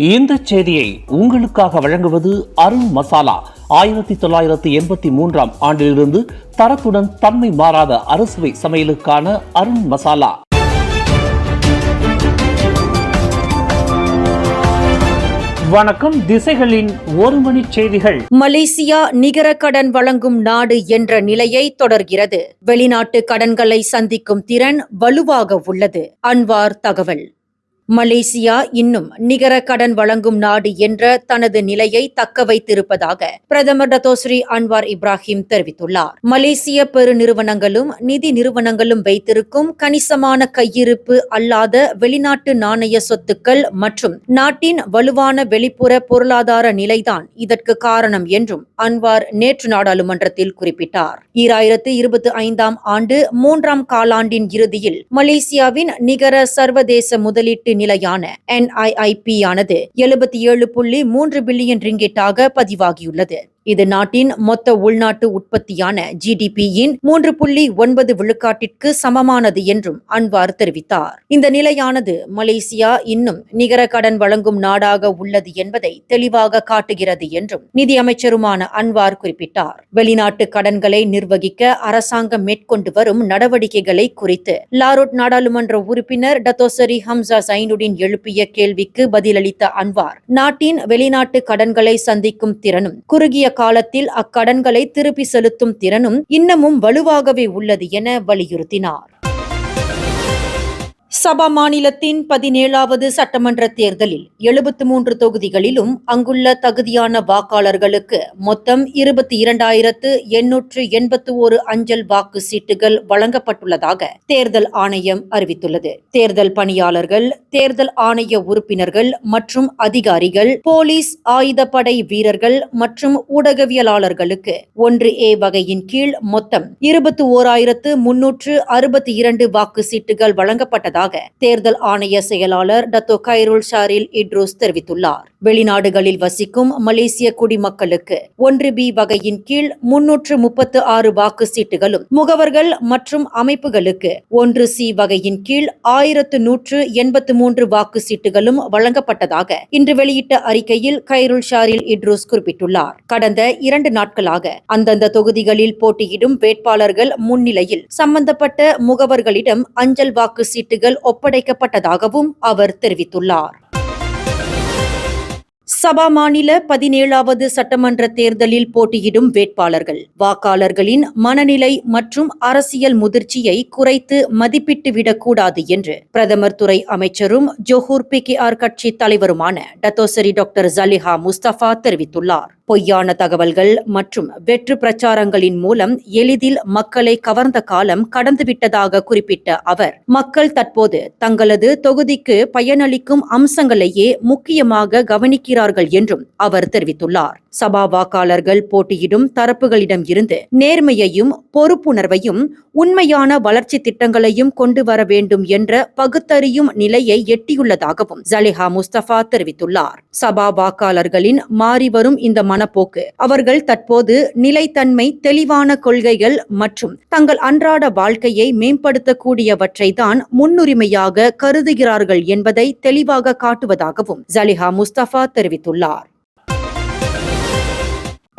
இந்த செய்தியை உங்களுக்காக வழங்குவது அருண் மசாலா. 1983 ஆண்டிலிருந்து தரத்துடன் தன்மை மாறாத அறுசுவை சமையலுக்கான அருண் மசாலா. வணக்கம். திசைகளின் ஒரு மணி செய்திகள். மலேசியா நிகர கடன் வழங்கும் நாடு என்ற நிலையை தொடர்கிறது. வெளிநாட்டு கடன்களை சந்திக்கும் திறன் வலுவாக உள்ளது. அன்வார் தகவல். மலேசியா இன்னும் நிகர கடன் வழங்கும் நாடு என்ற தனது நிலையை தக்க வைத்திருப்பதாக பிரதமர் டத்தோஸ்ரீ அன்வார் இப்ராஹிம் தெரிவித்துள்ளார். மலேசிய பெருநிறுவனங்களும் நிதி நிறுவனங்களும் வைத்திருக்கும் கணிசமான கையிருப்பு அல்லாத வெளிநாட்டு நாணய சொத்துக்கள் மற்றும் நாட்டின் வலுவான வெளிப்புற பொருளாதார நிலைதான் இதற்கு காரணம் என்றும் அன்வார் நேற்று நாடாளுமன்றத்தில் குறிப்பிட்டார். 2025 ஆண்டு 3ஆம் காலாண்டின் இறுதியில் மலேசியாவின் நிகர சர்வதேச முதலீட்டு நிலையான NIIP ஆனது 77.3 பில்லியன் ரிங்கிட்டாக பதிவாகியுள்ளது. இது நாட்டின் மொத்த உள்நாட்டு உற்பத்தியான GDP-யின் 3.9 விழுக்காட்டிற்கு சமமானது என்றும் அன்வார் தெரிவித்தார். இந்த நிலையானது மலேசியா இன்னும் நிகர கடன் வழங்கும் நாடாக உள்ளது என்பதை தெளிவாக காட்டுகிறது என்றும் நிதியமைச்சருமான அன்வார் குறிப்பிட்டார். வெளிநாட்டு கடன்களை நிர்வகிக்க அரசாங்கம் மேற்கொண்டு வரும் நடவடிக்கைகளை குறித்து லாரோட் நாடாளுமன்ற உறுப்பினர் டத்தோசரி ஹம்சா சைனுடின் எழுப்பிய கேள்விக்கு பதிலளித்த அன்வார், நாட்டின் வெளிநாட்டு கடன்களை சந்திக்கும் திறனும் குறுகிய காலத்தில் அக்கடன்களை திருப்பி செலுத்தும் திறனும் இன்னமும் வலுவாகவே உள்ளது என வலியுறுத்தினார். சபா மாநிலத்தின் 17வது சட்டமன்ற தேர்தலில் 73 தொகுதிகளிலும் அங்குள்ள தகுதியான வாக்காளர்களுக்கு மொத்தம் 22,881 அஞ்சல் வாக்கு சீட்டுகள் வழங்கப்பட்டுள்ளதாக தேர்தல் ஆணையம் அறிவித்துள்ளது. தேர்தல் பணியாளர்கள், தேர்தல் ஆணைய உறுப்பினர்கள் மற்றும் அதிகாரிகள், போலீஸ், ஆயுதப்படை வீரர்கள் மற்றும் ஊடகவியலாளர்களுக்கு 1A வகையின் கீழ் மொத்தம் 21,362 வாக்கு சீட்டுகள் வழங்கப்பட்டதாக தேர்தல் ஆணைய செயலாளர் டத்தோ கைருல் ஷாரில் இட்ரோஸ் தெரிவித்துள்ளார். வெளிநாடுகளில் வசிக்கும் மலேசிய குடிமக்களுக்கு 1B வகையின் கீழ் 336 வாக்கு சீட்டுகளும், முகவர்கள் மற்றும் அமைப்புகளுக்கு 1C வகையின் கீழ் 1183 வாக்கு சீட்டுகளும் வழங்கப்பட்டதாக இன்று வெளியிட்ட அறிக்கையில் கைருல் ஷாரில் இட்ரோஸ் குறிப்பிட்டுள்ளார். கடந்த 2 நாட்களாக அந்தந்த தொகுதிகளில் போட்டியிடும் வேட்பாளர்கள் முன்னிலையில் சம்பந்தப்பட்ட முகவர்களிடம் அஞ்சல் வாக்கு சீட்டுகள் ஒப்படைக்கப்பட்டதாகவும் அவர் தெரிவித்துள்ளார். சபா மாநில 17வது சட்டமன்ற தேர்தலில் போட்டியிடும் வேட்பாளர்கள் வாக்காளர்களின் மனநிலை மற்றும் அரசியல் முதிர்ச்சியை குறைத்து மதிப்பிட்டுவிடக்கூடாது என்று பிரதமர் துறை அமைச்சரும் ஜோஹூர் PKR கட்சி தலைவருமான டத்தோசரி டாக்டர் ஜலிஹா முஸ்தபா தெரிவித்துள்ளார். பொய்யான தகவல்கள் மற்றும் வெற்று பிரச்சாரங்களின் மூலம் எளிதில் மக்களை கவர்ந்த காலம் கடந்துவிட்டதாக குறிப்பிட்ட அவர், மக்கள் தற்போது தங்களது தொகுதிக்கு பயனளிக்கும் அம்சங்களையே முக்கியமாக கவனிக்கிறார்கள் என்றும் அவர் தெரிவித்துள்ளார். சபா வாக்காளர்கள் போட்டியிடும் தரப்புகளிடம் இருந்து நேர்மையையும் பொறுப்புணர்வையும் உண்மையான வளர்ச்சி திட்டங்களையும் கொண்டு வர வேண்டும் என்ற பகுத்தறியும் நிலையை எட்டியுள்ளதாகவும் ஜலிஹா முஸ்தபா தெரிவித்துள்ளார். சபா வாக்காளர்களின் மாறிவரும் இந்த மனப்போக்கு அவர்கள் தற்போது நிலைத்தன்மை, தெளிவான கொள்கைகள் மற்றும் தங்கள் அன்றாட வாழ்க்கையை மேம்படுத்தக்கூடியவற்றை தான் முன்னுரிமையாக கருதுகிறார்கள் என்பதை தெளிவாக காட்டுவதாகவும் ஜலிஹா முஸ்தபா தெரிவித்துள்ளார்.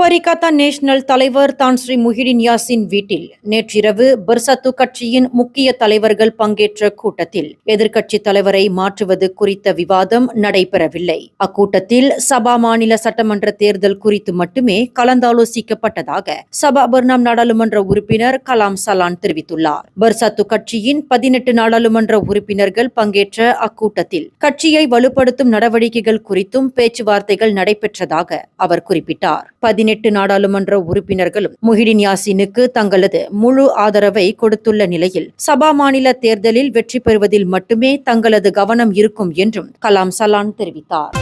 பரிகாத்தான் நேஷனல் தலைவர் தான் ஸ்ரீ முஹிடின் யாசின் வீட்டில் நேற்றிரவு பெர்சத்து கட்சியின் முக்கிய தலைவர்கள் பங்கேற்ற கூட்டத்தில் எதிர்க்கட்சி தலைவரை மாற்றுவது குறித்த விவாதம் நடைபெறவில்லை. அக்கூட்டத்தில் சபா மாநில சட்டமன்ற தேர்தல் குறித்து மட்டுமே கலந்தாலோசிக்கப்பட்டதாக சபா பர்னாம் நாடாளுமன்ற உறுப்பினர் கலாம் சலான் தெரிவித்துள்ளார். பெர்சத்து கட்சியின் 18 நாடாளுமன்ற உறுப்பினர்கள் பங்கேற்ற அக்கூட்டத்தில் கட்சியை வலுப்படுத்தும் நடவடிக்கைகள் குறித்தும் பேச்சுவார்த்தைகள் நடைபெற்றதாக அவர் குறிப்பிட்டார். 18 நாடாளுமன்ற உறுப்பினர்களும் முஹிடின் யாசினுக்கு தங்களது முழு ஆதரவை கொடுத்துள்ள நிலையில் சபா மாநில தேர்தலில் வெற்றி பெறுவதில் மட்டுமே தங்களது கவனம் இருக்கும் என்றும் கலாம் சலான் தெரிவித்தார்.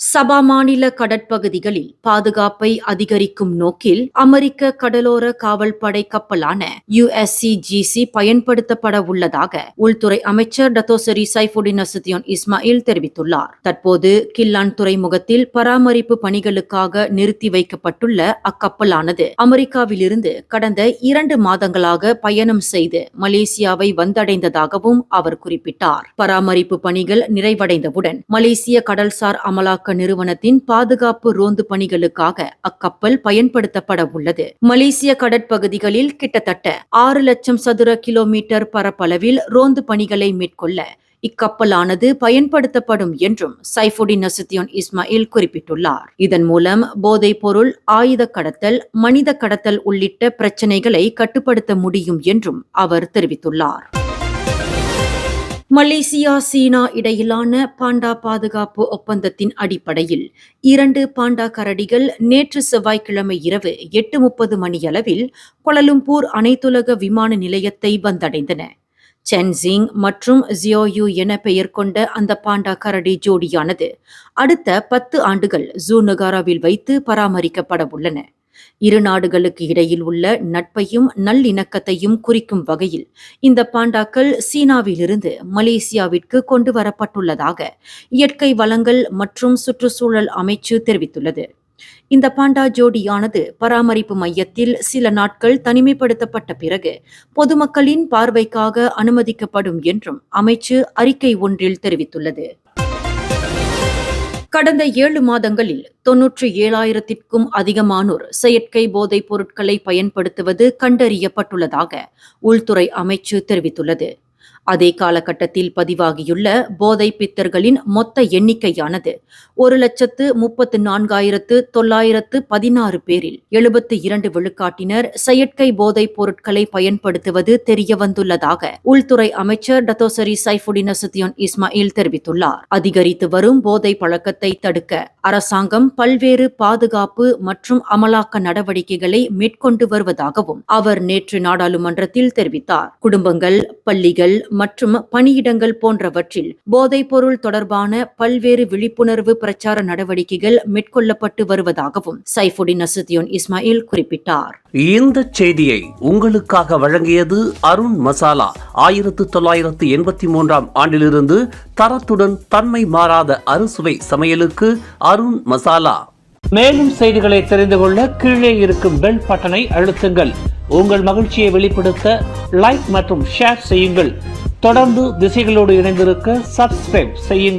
சபா மாநில கடற்பகுதிகளில் பாதுகாப்பை அதிகரிக்கும் நோக்கில் அமெரிக்க கடலோர காவல்படை கப்பலான USCGC பயன்படுத்தப்பட உள்ளதாக உள்துறை அமைச்சர் டத்தோசரி சைஃபுடின் நசுத்தியோன் இஸ்மாயில் தெரிவித்துள்ளார். தற்போது கில்லான் துறைமுகத்தில் பராமரிப்பு பணிகளுக்காக நிறுத்தி வைக்கப்பட்டுள்ள அக்கப்பலானது அமெரிக்காவிலிருந்து கடந்த 2 மாதங்களாக பயணம் செய்து மலேசியாவை வந்தடைந்ததாகவும் அவர் குறிப்பிட்டார். பராமரிப்பு பணிகள் நிறைவடைந்தவுடன் மலேசிய கடல்சார் அமலாக்க நிறுவனத்தின் பாதுகாப்பு ரோந்து பணிகளுக்காக அக்கப்பல் பயன்படுத்தப்பட உள்ளது. மலேசிய கடற்பகுதிகளில் கிட்டத்தட்ட 6 லட்சம் சதுர கிலோமீட்டர் பரப்பளவில் ரோந்து பணிகளை மேற்கொள்ள இக்கப்பலானது பயன்படுத்தப்படும் என்றும் சைஃபுடின் நசுத்தியோன் இஸ்மாயில் குறிப்பிட்டுள்ளார். இதன் மூலம் போதைப் பொருள், ஆயுத கடத்தல், மனித கடத்தல் உள்ளிட்ட பிரச்சினைகளை கட்டுப்படுத்த முடியும் என்றும் அவர் தெரிவித்துள்ளார். மலேசியா சீனா இடையிலான பாண்டா பாதுகாப்பு ஒப்பந்தத்தின் அடிப்படையில் 2 பாண்டா கரடிகள் நேற்று செவ்வாய்க்கிழமை இரவு 8:30 மணியளவில் கோலாலம்பூர் அனைத்துலக விமான நிலையத்தை வந்தடைந்தன. சென்சிங் மற்றும் ஜியோயூ என பெயர் கொண்ட அந்த பாண்டா கரடி ஜோடியானது அடுத்த 10 ஆண்டுகள் ஜூ நகாராவில் வைத்து பராமரிக்கப்பட உள்ளன. இரு நாடுகளுக்கு இடையில் உள்ள நட்பையும் நல்லிணக்கத்தையும் குறிக்கும் வகையில் இந்த பாண்டாக்கள் சீனாவிலிருந்து மலேசியாவிற்கு கொண்டு வரப்பட்டுள்ளதாக இயற்கை வளங்கள் மற்றும் சுற்றுச்சூழல் அமைச்சு தெரிவித்துள்ளது. இந்த பாண்டா ஜோடியானது பராமரிப்பு மையத்தில் சில நாட்கள் தனிமைப்படுத்தப்பட்ட பிறகு பொதுமக்களின் பார்வைக்காக அனுமதிக்கப்படும் என்றும் அமைச்சு அறிக்கை ஒன்றில் தெரிவித்துள்ளது. கடந்த 7 மாதங்களில் 97,000க்கும் அதிகமானோர் செயற்கை போதைப் பொருட்களை பயன்படுத்துவது கண்டறியப்பட்டுள்ளதாக உள்துறை அமைச்சு தெரிவித்துள்ளது. அதே காலகட்டத்தில் பதிவாகியுள்ள போதை பித்தர்களின் மொத்த எண்ணிக்கையானது 1,34,916 பேரில் 72 விழுக்காட்டினர் செயற்கை போதைப் பொருட்களை பயன்படுத்துவது தெரியவந்துள்ளதாக உள்துறை அமைச்சர் டத்தோசரி சைஃபுடின் நசுத்தியோன் இஸ்மாயில் தெரிவித்துள்ளார். அதிகரித்து வரும் போதை பழக்கத்தை தடுக்க அரசாங்கம் பல்வேறு பாதுகாப்பு மற்றும் அமலாக்க நடவடிக்கைகளை மேற்கொண்டு வருவதாகவும் அவர் நேற்று நாடாளுமன்றத்தில் தெரிவித்தார். குடும்பங்கள், பள்ளிகள் மற்றும் பணியிடங்கள் போன்றவற்றில் போதைப் பொருள் தொடர்பான பல்வேறு விழிப்புணர்வு பிரச்சார நடவடிக்கைகள் மேற்கொள்ளப்பட்டு வருவதாகவும் சைஃபுடின் நசுத்தியோன் இஸ்மாயில் குறிப்பிட்டார். இந்த செய்தியை உங்களுக்காக வழங்கியது அருண் மசாலா. 1983ஆம் ஆண்டிலிருந்து தரத்துடன் தன்மை மாறாத அறுசுவை சமையலுக்கு அருண் மசாலா. மேலும் செய்திகளை தெரிந்து கொள்ள கீழே இருக்கும் பெல் பட்டனை அழுத்துங்கள். உங்கள் மகிழ்ச்சியை வெளிப்படுத்த லைக் மற்றும் ஷேர் செய்யுங்கள். தொடர்ந்து திசைகளோடு இணைந்திருக்க சப்ஸ்கிரைப் செய்யுங்கள்.